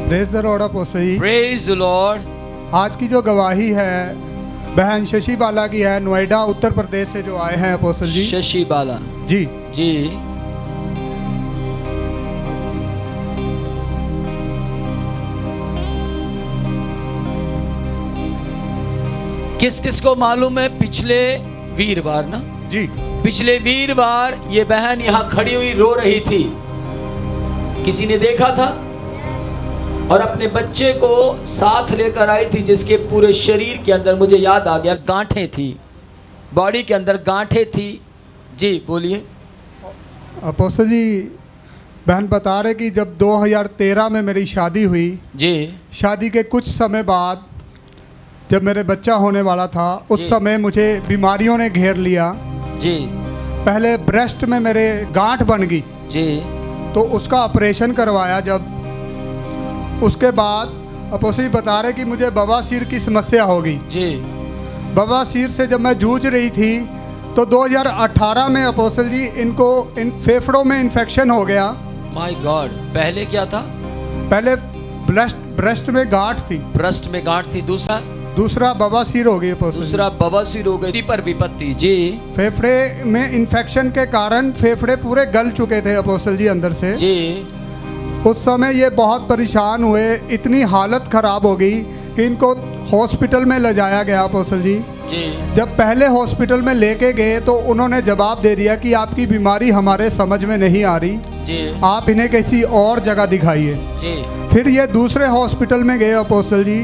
Praise the Lord apostle ji. Praise the Lord. आज की जो गवाही है बहन शशि बाला की है, नोएडा उत्तर प्रदेश से जो आए हैं अपोस्टल जी। शशि बाला जी जी। किस किस को मालूम है, पिछले वीरवार ना, जी पिछले वीरवार ये बहन यहाँ खड़ी हुई रो रही थी। किसी ने देखा था और अपने बच्चे को साथ लेकर आई थी, जिसके पूरे शरीर के अंदर, मुझे याद आ गया, गांठें थी, बॉडी के अंदर गांठें थी। जी बोलिए। अपोस्टल जी, बहन बता रहे कि जब 2013 में मेरी शादी हुई, जी शादी के कुछ समय बाद जब मेरे बच्चा होने वाला था, उस जी। समय मुझे बीमारियों ने घेर लिया। जी पहले ब्रेस्ट में मेरे गांठ बन गई, जी तो उसका ऑपरेशन करवाया। जब उसके बाद अपोस्टल जी बता रहे कि मुझे बवासीर की समस्या हो गई। जी। बवासीर से जब मैं जूझ रही थी तो 2018 में अपोस्टल जी इनको फेफड़ों में इन्फेक्शन हो गया। My God. पहले क्या था? पहले ब्रेस्ट में गांठ थी, ब्रेस्ट में गांठ थी। दूसरा बवासीर हो गई अपोस्टल जी। दूसरा बवासीर हो गई पर विपत्ति। जी फेफड़े में इन्फेक्शन के कारण फेफड़े पूरे गल चुके थे अपोस्टल जी अंदर से। जी। उस समय ये बहुत परेशान हुए, इतनी हालत ख़राब हो गई कि इनको हॉस्पिटल में ले जाया गया अपोस्टल जी। जी जब पहले हॉस्पिटल में लेके गए तो उन्होंने जवाब दे दिया कि आपकी बीमारी हमारे समझ में नहीं आ रही, जी आप इन्हें किसी और जगह दिखाइए। जी। फिर ये दूसरे हॉस्पिटल में गए अपोस्टल जी,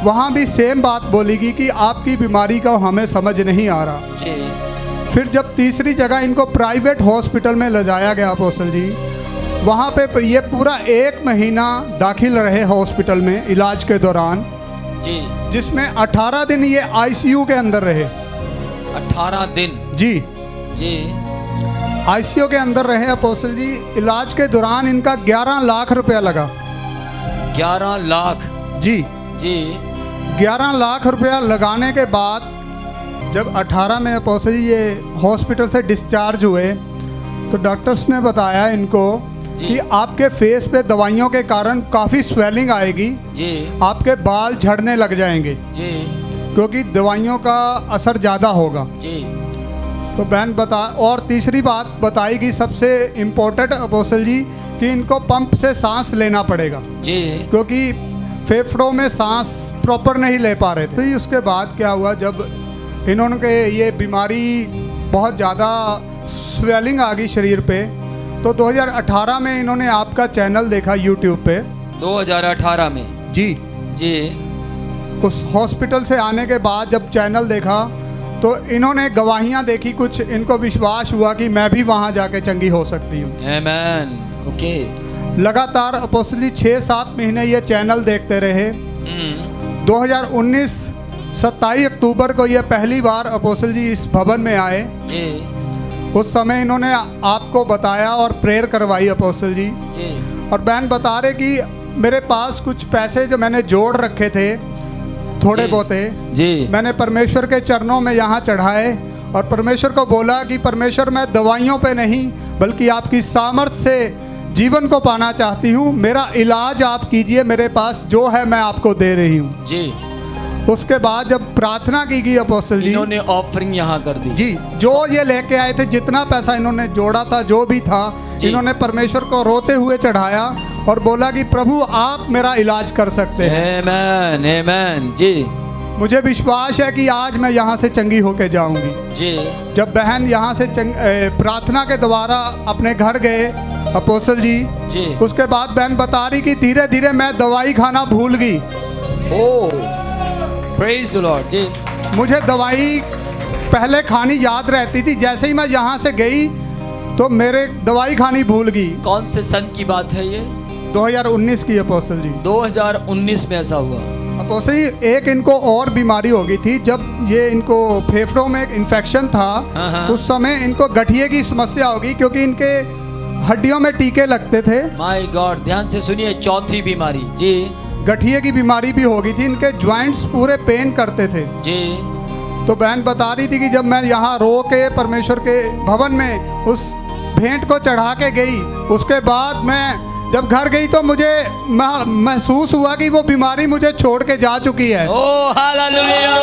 वहाँ भी सेम बात बोलेगी कि आपकी बीमारी का हमें समझ नहीं आ रहा। जी। फिर जब तीसरी जगह इनको प्राइवेट हॉस्पिटल में ले जाया गया अपोस्टल जी, वहाँ पे ये पूरा 1 महीना दाखिल रहे हॉस्पिटल में इलाज के दौरान, जी जिसमें 18 दिन ये आईसीयू के अंदर रहे। 18 दिन। जी जी आईसीयू के अंदर रहे अपोस्टल जी। इलाज के दौरान इनका 11 लाख रुपया लगा। 11 लाख। जी जी 11 लाख रुपया लगाने के बाद जब 18 में अपोस्टल जी ये हॉस्पिटल से डिस्चार्ज हुए तो डॉक्टर्स ने बताया इनको जी। कि आपके फेस पे दवाइयों के कारण काफ़ी स्वेलिंग आएगी, जी आपके बाल झड़ने लग जाएंगे जी क्योंकि दवाइयों का असर ज़्यादा होगा। जी। तो बहन बता, और तीसरी बात बताई गई सबसे इम्पोर्टेंट अपोस्टल जी, कि इनको पंप से सांस लेना पड़ेगा जी क्योंकि फेफड़ों में सांस प्रॉपर नहीं ले पा रहे थे। तो उसके बाद क्या हुआ, जब इन्होंने के ये बीमारी बहुत ज़्यादा स्वेलिंग आ गई शरीर पे, तो 2018 में इन्होंने आपका चैनल देखा यूट्यूब पे। 2018 में। जी जी उस हॉस्पिटल से आने के बाद जब चैनल देखा तो इन्होंने गवाहियाँ देखी, कुछ इनको विश्वास हुआ कि मैं भी वहाँ जाके चंगी हो सकती हूँ। आमेन। ओके। लगातार अपोस्टल जी 6-7 महीने ये चैनल देखते रहे। 2019 27 अक्टूबर को ये पहली बार अपोस्टल जी इस भवन में आए। जी उस समय इन्होंने आपको बताया और प्रेयर करवाई अपोस्टल जी। जी और बहन बता रहे कि मेरे पास कुछ पैसे जो मैंने जोड़ रखे थे, थोड़े जी। बहुते, जी मैंने परमेश्वर के चरणों में यहाँ चढ़ाए और परमेश्वर को बोला कि परमेश्वर, मैं दवाइयों पे नहीं बल्कि आपकी सामर्थ्य से जीवन को पाना चाहती हूँ, मेरा इलाज आप कीजिए, मेरे पास जो है मैं आपको दे रही हूँ। जी। उसके बाद जब प्रार्थना की गई अपोस्टल जी, इन्होंने ऑफरिंग यहाँ कर दी। जी जो ये लेके आए थे, जितना पैसा इन्होंने जोड़ा था, जो भी था, जी। इन्होंने परमेश्वर को रोते हुए चढ़ाया और बोला कि प्रभु आप मेरा इलाज कर सकते हैं। आमेन आमेन। जी मुझे विश्वास है कि आज मैं यहाँ से चंगी होके जाऊंगी। जी जब बहन यहाँ से प्रार्थना के द्वारा अपने घर गए अपोस्टल जी, जी। उसके बाद बहन बता रही कि धीरे धीरे मैं दवाई खाना भूल गई। ओह प्रेज द लॉर्ड। जी मुझे दवाई पहले खानी याद रहती थी, जैसे ही मैं यहाँ से गई तो मेरे दवाई खानी भूल गई। कौन से सन की बात है ये? 2019 की अपोस्टल जी। 2019 में ऐसा हुआ। अपोस्टल जी एक इनको और बीमारी हो गई थी, जब ये इनको फेफड़ों में इन्फेक्शन था, हाँ। उस समय इनको गठिए की समस्या हो गई क्योंकि इनके हड्डियों में टीके लगते थे। My God. ध्यान से सुनिए, चौथी बीमारी। जी गठिए की बीमारी भी हो गई थी, इनके ज्वाइंट्स पूरे पेन करते थे। जी तो बहन बता रही थी कि जब मैं यहाँ रो के परमेश्वर के भवन में उस भेंट को चढ़ा के गई, उसके बाद मैं जब घर गई तो मुझे महसूस हुआ कि वो बीमारी मुझे छोड़ के जा चुकी है। ओ हालेलुया,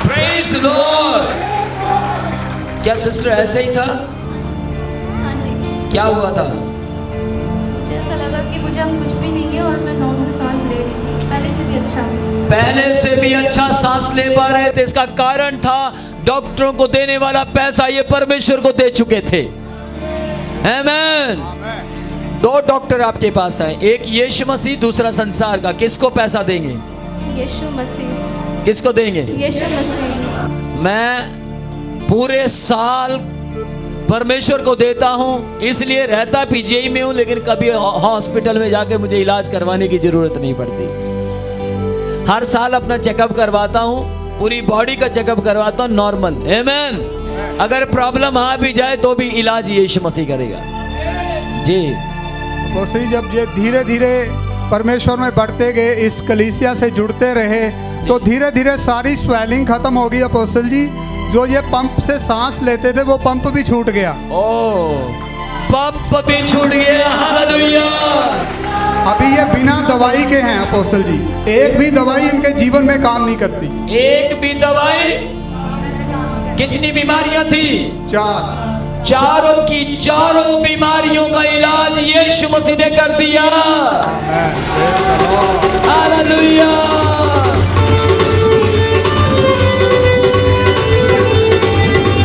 प्रेज द लॉर्ड। क्या सिस्टर ऐसे ही था? हाँ जी, क्या हुआ था? मुझे ऐसा लगा कि मुझे अब कुछ भी नहीं है और मैं नॉर्मल सांस ले रही थी, पहले से भी अच्छा। पहले से भी अच्छा सांस ले पा रहे थे। इसका कारण था डॉक्टरों को देने वाला पैसा ये परमेश्वर को दे चुके थे। आमेन। दो डॉक्टर आपके पास आए, एक यीशु मसीह, दूसरा संसार का। किसको पैसा देंगे? यीशु मसीह। किसको देंगे? यीशु मसीह। मैं पूरे साल परमेश्वर को देता हूँ, इसलिए रहता पीजीआई में हूँ, लेकिन कभी हॉस्पिटल में जाके मुझे इलाज करवाने की जरूरत नहीं पड़ती। हर साल अपना चेकअप करवाता हूँ, पूरी बॉडी का चेकअप करवाता हूँ, नॉर्मल। आमेन। अगर प्रॉब्लम आ भी जाए तो भी इलाज यीशु मसीह करेगा। जी। तो जब ये धीरे धीरे परमेश्वर में बढ़ते गए, इस कलीसिया से जुड़ते रहे, तो धीरे धीरे सारी स्वेलिंग खत्म हो गई अपोस्टल जी। जो ये पंप से सांस लेते थे वो पंप भी छूट गया। ओ, पंप भी छूट गया। हालेलुया। अभी ये बिना दवाई के हैं अपोस्टल जी, एक भी दवाई इनके जीवन में काम नहीं करती। एक भी दवाई? कितनी बीमारियां थी? 4। चारों की चारों बीमारियों का इलाज यीशु मसीह ने कर दिया। हालेलुया।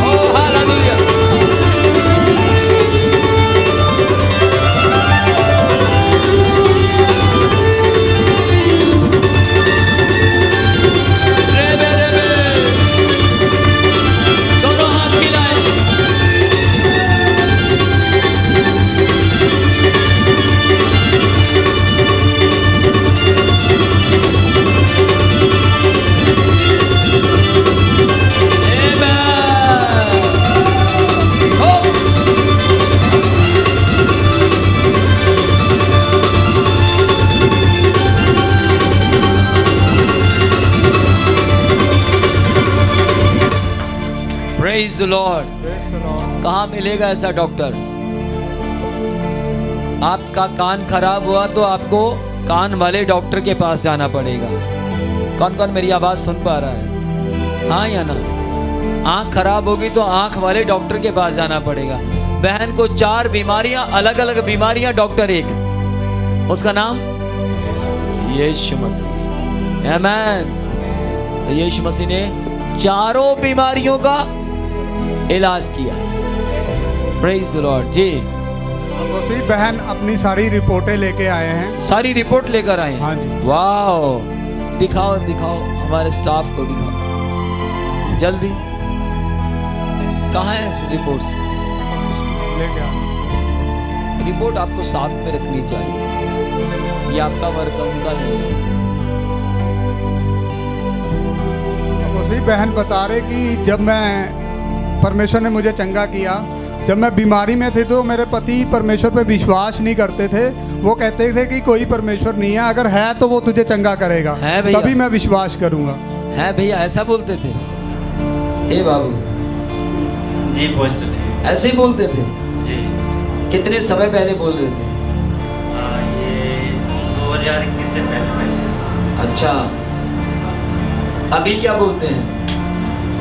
ओ हालेलुया। दोनों हाथ मिलाएं। Praise the Lord. कहाँ मिलेगा ऐसा डॉक्टर? आपका कान खराब हुआ तो आपको कान वाले डॉक्टर के पास जाना पड़ेगा। कौन कौन मेरी आवाज सुन पा रहा है? हाँ या ना? आँख खराब होगी तो आँख वाले डॉक्टर के पास जाना पड़ेगा। बहन को 4 बीमारियां, अलग अलग बीमारियां, डॉक्टर एक, उसका नाम यीशु मसीह। आमेन। तो यीशु मसीह ने चारों बीमारियों का इलाज किया। Praise the Lord. जी। उसी बहन अपनी सारी रिपोर्टें लेके आए हैं। सारी रिपोर्ट लेकर आए हैं? हाँ जी। वाओ, दिखाओ दिखाओ, हमारे स्टाफ को दिखाओ जल्दी। कहाँ है रिपोर्ट्स? लेके आए। रिपोर्ट आपको साथ में रखनी चाहिए, ये आपका वर्क है, उनका नहीं है। उसी बहन बता रहे कि जब मैं परमेश्वर ने मुझे चंगा किया, जब मैं बीमारी में थे तो मेरे पति परमेश्वर पे विश्वास नहीं करते थे। वो कहते थे कि कोई परमेश्वर नहीं है, अगर है तो वो तुझे चंगा करेगा, तभी मैं विश्वास करूंगा। है भैया, ऐसा बोलते थे? हे बाबू जी, पोस्टर ऐसे ही बोलते थे जी। कितने समय पहले बोल रहे थे? ये 2021 से पहले। अच्छा, अभी क्या बोलते हैं?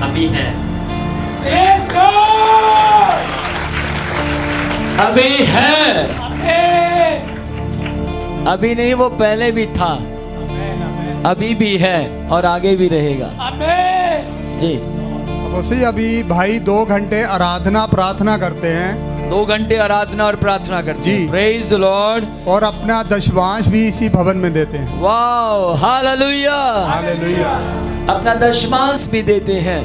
अभी है। अभी है, अभी नहीं, वो पहले भी था, अभी भी है और आगे भी रहेगा। जी। अब उसी अभी भाई 2 घंटे आराधना प्रार्थना करते हैं। 2 घंटे आराधना और प्रार्थना करते जी। हैं। Praise the Lord. और अपना दशवांश भी इसी भवन में देते हैं। Wow, hallelujah. हालेलुया। अपना दशमांश भी देते हैं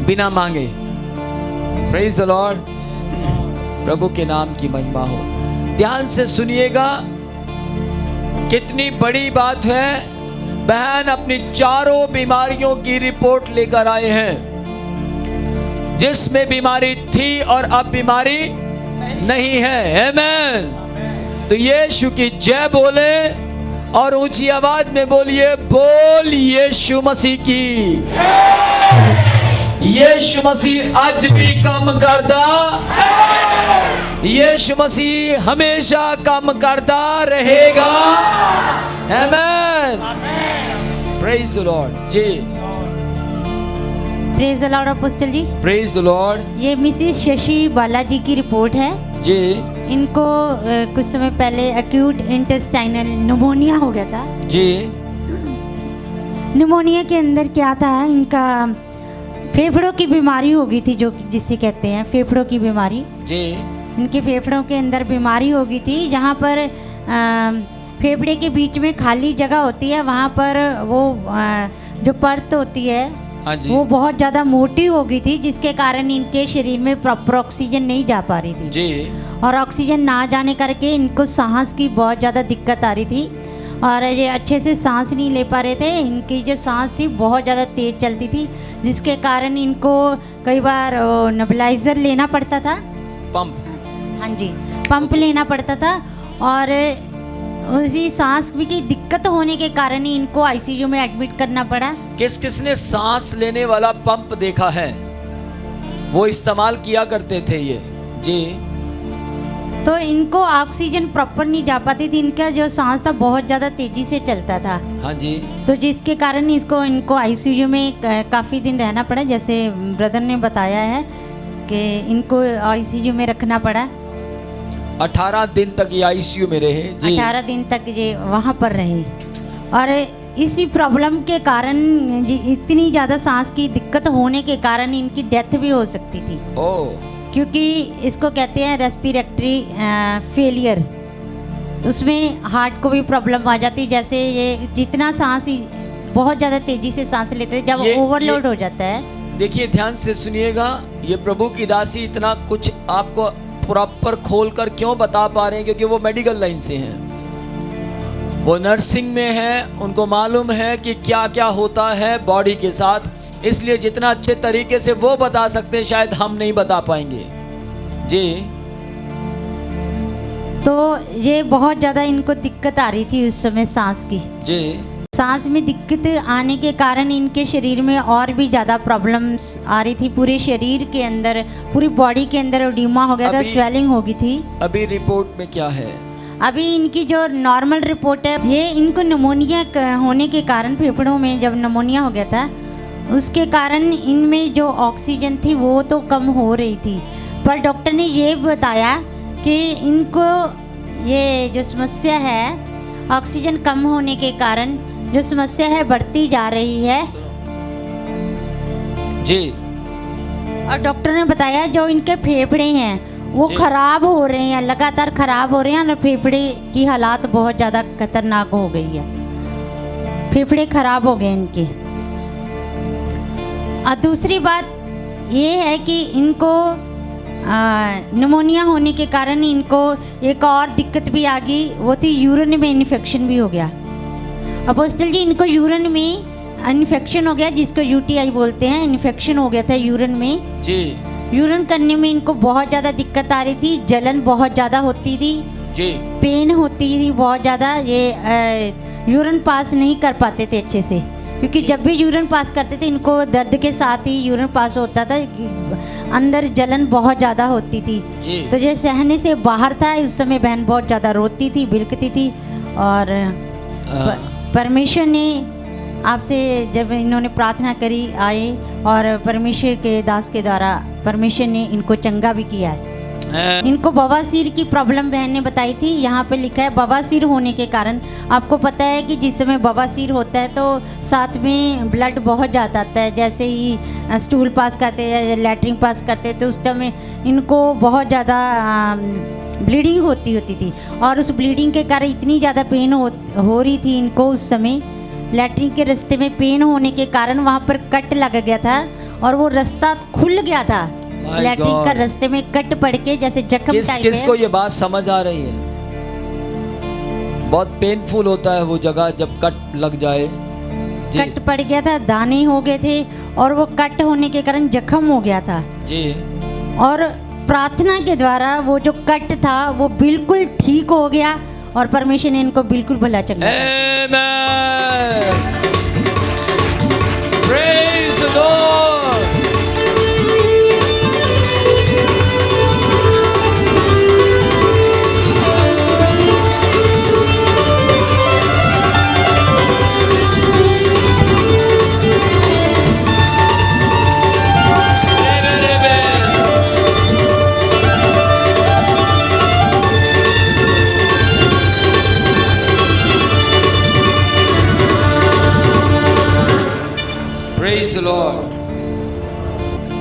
बिना मांगे। Praise the Lord. प्रभु के नाम की महिमा हो। ध्यान से सुनिएगा, कितनी बड़ी बात है। बहन अपनी चारों बीमारियों की रिपोर्ट लेकर आए हैं, जिसमें बीमारी थी और अब बीमारी नहीं है। आमेन। तो यीशु की जय बोले और ऊंची आवाज में बोलिए, बोल यीशु मसीह की। यीशु मसीह आज भी काम करता, यीशु मसीह हमेशा काम करता रहेगा। आमेन। Praise the Lord. जी praise the Lord apostle ji. Praise the Lord. ये मिसेस शशि बालाजी की रिपोर्ट है। जी इनको कुछ समय पहले एक्यूट इंटेस्टाइनल निमोनिया हो गया था। जी निमोनिया के अंदर क्या था, इनका फेफड़ों की बीमारी हो गई थी, जो जिसे कहते हैं फेफड़ों की बीमारी। जी इनके फेफड़ों के अंदर बीमारी हो गई थी, जहाँ पर फेफड़े के बीच में खाली जगह होती है, वहाँ पर वो जो परत होती है हाँ जी वो बहुत ज़्यादा मोटी हो गई थी, जिसके कारण इनके शरीर में प्रॉपर ऑक्सीजन नहीं जा पा रही थी। जी और ऑक्सीजन ना जाने करके इनको सांस की बहुत ज़्यादा दिक्कत आ रही थी, और ये अच्छे से सांस नहीं ले पा रहे थे। इनकी जो सांस थी बहुत ज़्यादा तेज़ चलती थी, जिसके कारण इनको कई बार नेबुलाइज़र लेना पड़ता था, पंप। हाँ जी पंप लेना पड़ता था। और उसी सांस की दिक्कत होने के कारण ही इनको आईसीयू में एडमिट करना पड़ा। किस किसने सांस लेने वाला पंप देखा है? वो इस्तेमाल किया करते थे ये। जी तो इनको ऑक्सीजन प्रॉपर नहीं जा पाती थी, इनका जो सांस था बहुत ज़्यादा तेज़ी से चलता था। हाँ जी तो जिसके कारण इनको आईसीयू में काफ़ी दिन रहना पड़ा, जैसे ब्रदर ने बताया है कि इनको आईसीयू में रखना पड़ा। 18 दिन तक ये आईसीयू में रहे। जी 18 दिन तक ये वहाँ पर रहे, और इसी प्रॉब्लम के कारण इतनी ज़्यादा सांस की दिक्कत होने के कारण इनकी डेथ भी हो सकती थी। ओह क्योंकि इसको कहते हैं रेस्पिरेटरी फेलियर, उसमें हार्ट को भी प्रॉब्लम आ जाती है। जैसे ये जितना सांस बहुत ज़्यादा तेज़ी से सांस लेते हैं, जब ओवरलोड हो जाता है। देखिए ध्यान से सुनिएगा, ये प्रभु की दासी इतना कुछ आपको प्रॉपर खोल कर क्यों बता पा रहे हैं, क्योंकि वो मेडिकल लाइन से हैं, वो नर्सिंग में है, उनको मालूम है कि क्या क्या होता है बॉडी के साथ, इसलिए जितना अच्छे तरीके से वो बता सकते हैं शायद हम नहीं बता पाएंगे। जी तो ये बहुत ज़्यादा इनको दिक्कत आ रही थी उस समय सांस की। जी सांस में दिक्कत आने के कारण इनके शरीर में और भी ज़्यादा प्रॉब्लम्स आ रही थी। पूरे शरीर के अंदर, पूरी बॉडी के अंदर एडिमा हो गया था, स्वेलिंग हो गई थी। अभी रिपोर्ट में क्या है? अभी इनकी जो नॉर्मल रिपोर्ट है, ये इनको निमोनिया होने के कारण, फेफड़ों में जब निमोनिया हो गया था उसके कारण इनमें जो ऑक्सीजन थी वो तो कम हो रही थी, पर डॉक्टर ने ये बताया कि इनको ये जो समस्या है ऑक्सीजन कम होने के कारण जो समस्या है बढ़ती जा रही है। जी और डॉक्टर ने बताया जो इनके फेफड़े हैं वो खराब हो रहे हैं, लगातार खराब हो रहे हैं, और फेफड़े की हालात बहुत ज़्यादा खतरनाक हो गई है, फेफड़े खराब हो गए इनके। और दूसरी बात ये है कि इनको निमोनिया होने के कारण इनको एक और दिक्कत भी आ गई, वो थी यूरिन में इन्फेक्शन भी हो गया। अपोस्टल जी, इनको यूरिन में इन्फेक्शन हो गया, जिसको यूटीआई बोलते हैं, इन्फेक्शन हो गया था यूरिन में। जी यूरिन करने में इनको बहुत ज़्यादा दिक्कत आ रही थी, जलन बहुत ज़्यादा होती थी, जी पेन होती थी बहुत ज़्यादा। ये यूरिन पास नहीं कर पाते थे अच्छे से, क्योंकि जब भी यूरिन पास करते थे इनको दर्द के साथ ही यूरिन पास होता था, अंदर जलन बहुत ज़्यादा होती थी। तो ये सहने से बाहर था। उस समय बहन बहुत ज़्यादा रोती थी, बिलकती थी, और परमेश्वर ने आपसे जब इन्होंने प्रार्थना करी आए, और परमेश्वर के दास के द्वारा परमेश्वर ने इनको चंगा भी किया है। इनको बवासीर की प्रॉब्लम बहन ने बताई थी, यहाँ पे लिखा है बवासीर होने के कारण। आपको पता है कि जिस समय बवासीर होता है तो साथ में ब्लड बहुत ज़्यादा आता है, जैसे ही स्टूल पास करते हैं या लैट्रिन पास करते हैं तो उस समय इनको बहुत ज़्यादा ब्लीडिंग होती थी, और उस ब्लीडिंग के कारण इतनी ज़्यादा पेन हो रही थी इनको। उस समय लैट्रिन के रास्ते में पेन होने के कारण वहाँ पर कट लग गया था, और वो रास्ता खुल गया था लैट्रिन का, रास्ते में कट पड़ के जैसे जख्म टाइप। किसको ये बात समझ आ रही है? बहुत पेनफुल होता है वो जगह जब कट लग जाए। कट पड़ गया था, दाने हो गए थे, और वो कट होने के कारण जख्म हो गया था जी। और प्रार्थना के द्वारा वो जो कट था वो बिल्कुल ठीक हो गया, और परमेश्वर ने इनको बिल्कुल भला चंगा किया। Praise the Lord.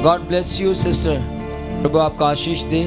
God bless you sister, प्रभु आपका आशीष दे।